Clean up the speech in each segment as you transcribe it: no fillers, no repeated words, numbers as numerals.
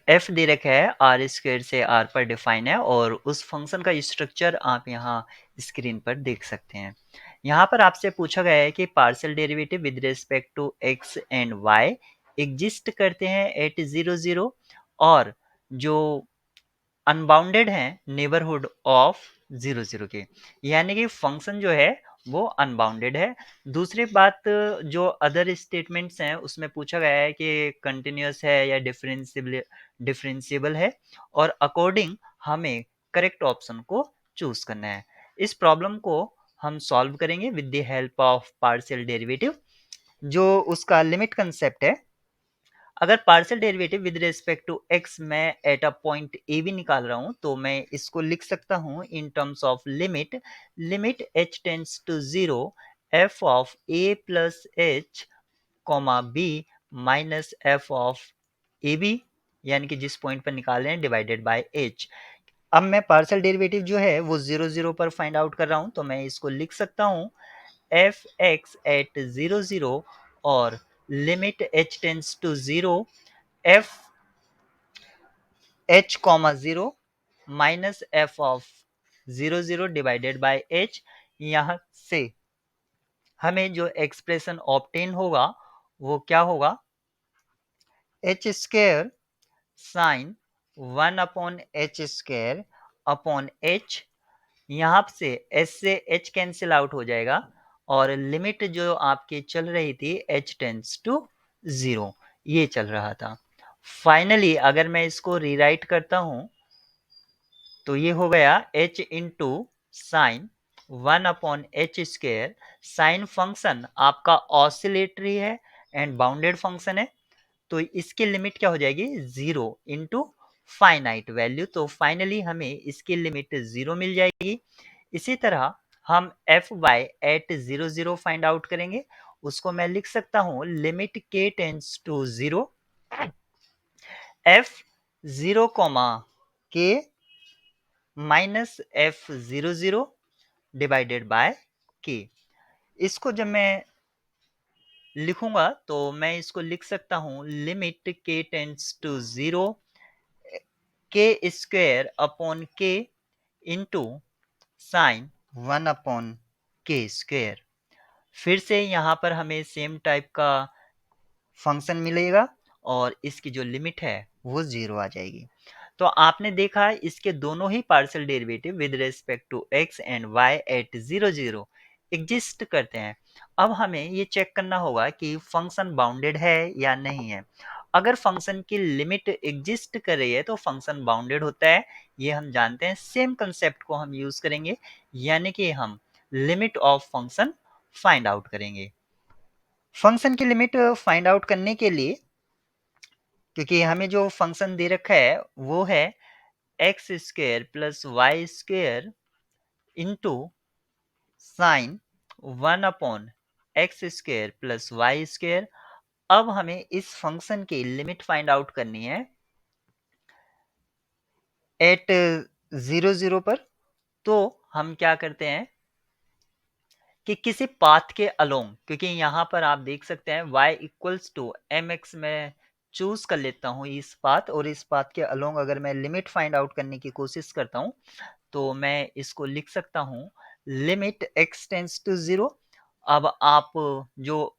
F दे रखा है, are square से आर पर डिफाइन है और उस फंक्शन का स्ट्रक्चर आप यहाँ स्क्रीन पर देख सकते हैं। यहाँ पर आपसे पूछा गया है कि partial derivative with respect to x and y exist करते हैं एट 0 0 और जो अनबाउंडेड हैं नेबरहुड ऑफ 0 0 के, यानी कि फंक्शन जो है वो अनबाउंडेड है। दूसरी बात, जो अदर स्टेटमेंट्स हैं उसमें पूछा गया है कि कंटिन्यूअस है या डिफरेंशिएबल है और अकॉर्डिंग हमें करेक्ट ऑप्शन को चूज करना है। इस प्रॉब्लम को हम सॉल्व करेंगे with the help of partial derivative. जो उसका लिमिट कंसेप्ट है, अगर partial derivative with respect to x मैं at a point a b निकाल रहा हूं तो मैं इसको लिख सकता हूं in terms of limit h tends to 0 f of a plus h comma b minus f of a b, यानी कि जिस पॉइंट पर निकाल रहे हैं डिवाइडेड बाय एच। अब मैं पार्शियल डेरिवेटिव जो है वो 0 0 पर फाइंड आउट कर रहा हूं तो मैं इसको लिख सकता हूं एफ एक्स एट 0 0 और limit h tends to 0 f h comma 0 minus f of 0 0 divided by h. यहां से हमें जो एक्सप्रेशन ऑब्टेन होगा वो क्या होगा, H square sine 1/h² upon H. यहाँ से एच से एच कैंसिल आउट हो जाएगा और लिमिट जो आपकी चल रही थी एच टेंड्स टू 0 ये चल रहा था। फाइनली अगर मैं इसको रीराइट करता हूं तो ये हो गया h into sine 1/h²। Sine function आपका ऑसिलेटरी है एंड बाउंडेड फंक्शन है तो इसकी लिमिट क्या हो जाएगी 0 इंटू फाइनाइट वैल्यू। तो फाइनली हमें इसकी लिमिट 0 मिल जाएगी। इसी तरह हम f y at 0 0 find out करेंगे। उसको मैं लिख सकता हूं limit k tends to 0 f 0 k minus f 0 0 divided by k. इसको जब मैं लिखूंगा तो मैं इसको लिख सकता हूं लिमिट k टेंड्स टू 0 के स्क्वायर अपॉन के इंटू साइन 1/k²। फिर से यहाँ पर हमें सेम टाइप का फंक्शन मिलेगा और इसकी जो लिमिट है वो 0 आ जाएगी। तो आपने देखा इसके दोनों ही partial derivative with respect to x and y at 0 0 exist करते हैं। अब हमें ये चेक करना होगा कि फंक्शन बाउंडेड है या नहीं है। अगर फंक्शन की लिमिट एग्जिस्ट कर रही है तो फंक्शन बाउंडेड होता है, ये हम जानते हैं। सेम कंसेप्ट को हम यूज करेंगे, यानी कि हम limit of function find out करेंगे। फंक्शन की लिमिट फाइंड आउट करने के लिए, क्योंकि हमें जो फंक्शन दे रखा है वो है x square plus y square into sine 1/x² plus y square. अब हमें इस फंक्शन की लिमिट फाइंड आउट करनी है एट 0 0 पर। तो हम क्या करते हैं कि किसी पाथ के अलोंग, क्योंकि यहाँ पर आप देख सकते हैं y इक्वल्स टू mx में चूज कर लेता हूँ इस पाथ, और इस पाथ के अलोंग अगर मैं लिमिट फाइंड आउट करने की कोशिश करता हूँ तो मैं इसको लिख सकता हूँ लिमिट x टेंस टू 0। अब आप जो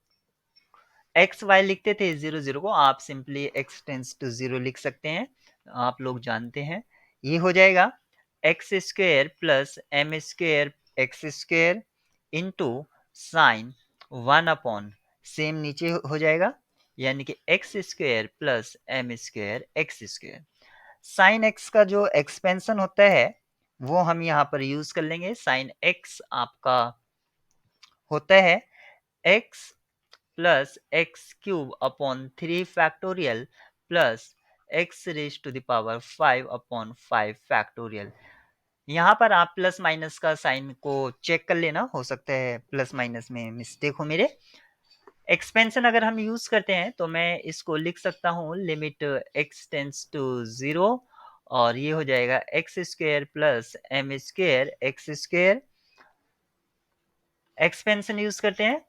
एक्स वाई लिखते थे 0 0 को आप सिंपली x टेंस टू 0 लिख सकते हैं, आप लोग जानते हैं। ये हो जाएगा x square plus m square x square into sine 1 same नीचे हो जाएगा, यानी कि x square plus m square x square. Sine x का जो एक्सपेंशन होता है वो हम यहाँ पर यूज कर लेंगे। साइन एक्स आपका होता है x plus x cube upon 3 factorial plus x raise to the power 5/5 factorial. यहाँ पर आप प्लस माइनस का साइन को चेक कर लेना, हो सकता है प्लस माइनस में मिस्टेक हो मेरे। एक्सपेंशन अगर हम यूज करते हैं तो मैं इसको लिख सकता हूँ लिमिट एक्स टेंस टू 0 और ये हो जाएगा x square plus m square x square. Expansion use करते हैं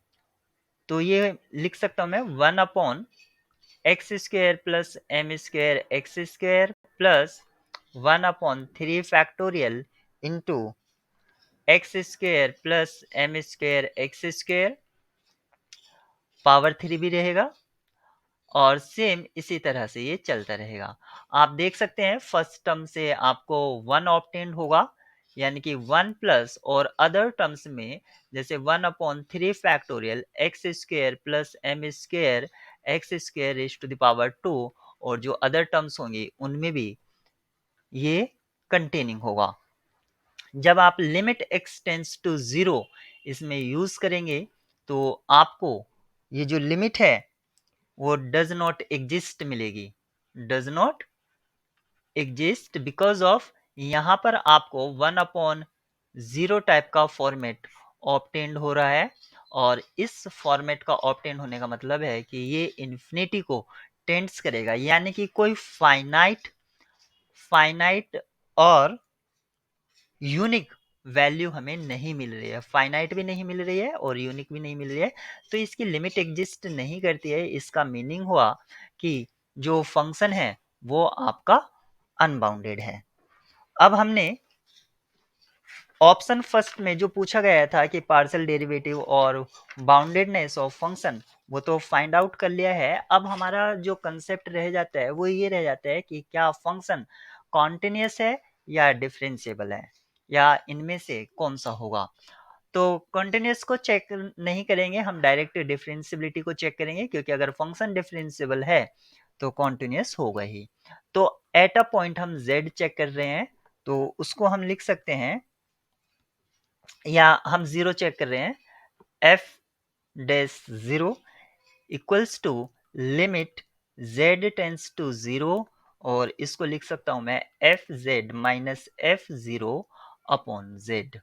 तो ये लिख सकता हूँ मैं 1 x square plus m square x square plus 1/3 factorial into x square plus m square x square, power 3 भी रहेगा और सेम इसी तरह से ये चलता रहेगा। आप देख सकते हैं फर्स्ट टर्म से आपको 1 ऑब्टेन्ड होगा, यानी कि 1 प्लस और अदर टर्म्स में जैसे 1/3 factorial x square plus m square x square raise to the power 2, और जो अदर टर्म्स होंगी उनमें भी ये कंटेनिंग होगा। जब आप लिमिट एक्स टेंस टू 0 इसमें यूज करेंगे तो आपको ये जो लिमिट है वो डज नॉट एग्जिस्ट मिलेगी, does not exist because of यहाँ पर आपको 1/0 टाइप का फॉर्मेट ऑब्टेन्ड हो रहा है, और इस फॉर्मेट का ऑब्टेन होने का मतलब है कि ये इन्फिनिटी को टेंड्स करेगा, यानी कि कोई फाइनाइट और यूनिक वैल्यू हमें नहीं मिल रही है, फाइनाइट भी नहीं मिल रही है और यूनिक भी नहीं मिल रही है, तो इसकी लिमिट एग्जिस्ट नहीं करती है। इसका मीनिंग हुआ कि जो फंक्शन है वो आपका अनबाउंडेड है। अब हमने ऑप्शन फर्स्ट में जो पूछा गया था कि पार्शियल डेरिवेटिव और बाउंडेडनेस ऑफ फंक्शन, वो तो फाइंड आउट कर लिया है। अब हमारा जो कंसेप्ट रह जाता है वो ये रह जाता है कि क्या फंक्शन कॉन्टिन्यूअस है या डिफरेंशिएबल है, या इनमें से कौन सा होगा। तो कॉन्टिन्यूअस को चेक नहीं करेंगे, हम डायरेक्ट डिफरेंशिएबिलिटी को चेक करेंगे, क्योंकि अगर फंक्शन डिफरेंशिएबल है तो कॉन्टिन्यूअस होगा ही। तो एट अ पॉइंट हम z चेक कर रहे हैं, तो उसको हम लिख सकते हैं, या हम 0 चेक कर रहे हैं, f dash 0 equals to limit z tends to 0, और इसको लिख सकता हूं मैं f z minus f zero upon z.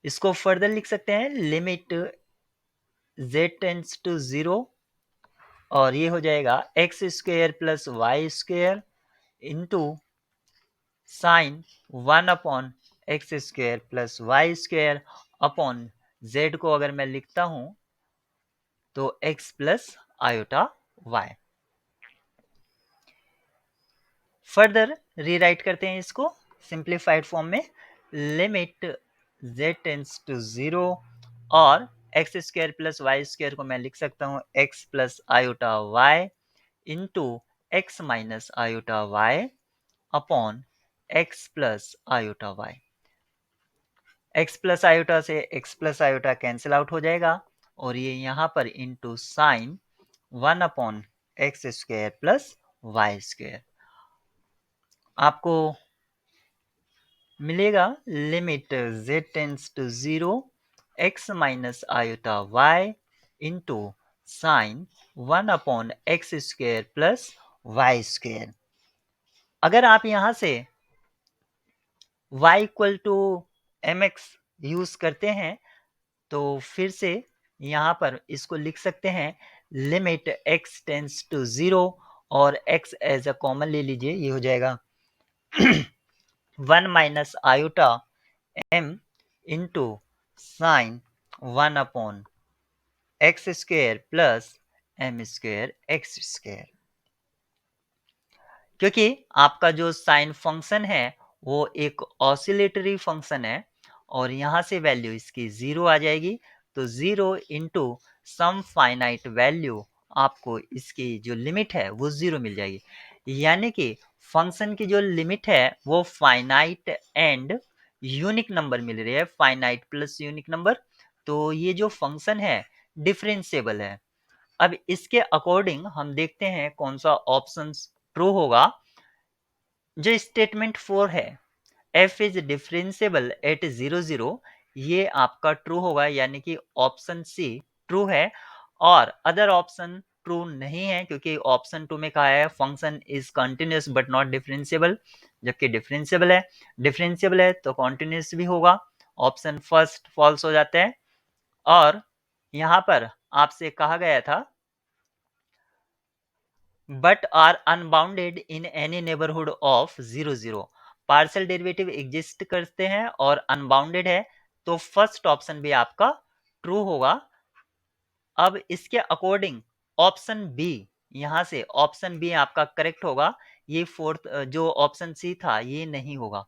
इसको फर्दर लिख सकते हैं लिमिट z टेंस टू 0, और ये हो जाएगा x square plus y square into sine 1/x square plus y square upon z को अगर मैं लिखता हूं तो x plus iota y। Further rewrite करते हैं इसको सिंप्लीफाइड फॉर्म में, लिमिट z टेंस टू 0, और x square plus y square को मैं लिख सकता हूँ x plus iota y into x minus iota y upon x plus iota y। x plus iota से x plus iota cancel out हो जाएगा, और ये यहाँ पर into sine 1/x square plus y square आपको मिलेगा limit z tends to 0 x minus iota y into sine 1/x square plus y square. अगर आप यहां से y equal to mx use करते हैं तो फिर से यहां पर इसको लिख सकते हैं लिमिट x टेंस टू 0, और x एज अ कॉमन ले लीजिए, ये हो जाएगा 1 minus iota m into sine 1/x square plus m square x square. क्योंकि आपका जो साइन फंक्शन है वो एक ऑसिलेटरी फंक्शन है, और यहां से वैल्यू इसकी 0 आ जाएगी, तो 0 इंटू सम फाइनाइट वैल्यू आपको इसकी जो लिमिट है वो 0 मिल जाएगी, यानी कि फंक्शन की जो लिमिट है वो फाइनाइट एंड यूनिक नंबर मिल रही है, फाइनाइट प्लस यूनिक नंबर। तो ये जो फंक्शन है डिफरेंशिएबल है। अब इसके अकॉर्डिंग हम देखते हैं कौन सा ऑप्शन ट्रू होगा। जो स्टेटमेंट 4 है f इज डिफरेंशिएबल एट 0 0, ये आपका ट्रू होगा, यानी कि ऑप्शन सी ट्रू है, और अदर ऑप्शन ट्रू नहीं है, क्योंकि ऑप्शन 2 में कहा है function is continuous but not differentiable, जबकि डिफरेंशिएबल है तो कंटिन्यूअस भी होगा। ऑप्शन फर्स्ट फॉल्स हो जाता है, और यहां पर आपसे कहा गया था but are unbounded in any neighborhood of 0 0। Partial derivative exist करते हैं और अनबाउंडेड है, तो फर्स्ट ऑप्शन भी आपका ट्रू होगा। अब इसके अकॉर्डिंग ऑप्शन बी यहाँ से ऑप्शन बी आपका करेक्ट होगा। ये फोर्थ जो ऑप्शन सी था ये नहीं होगा।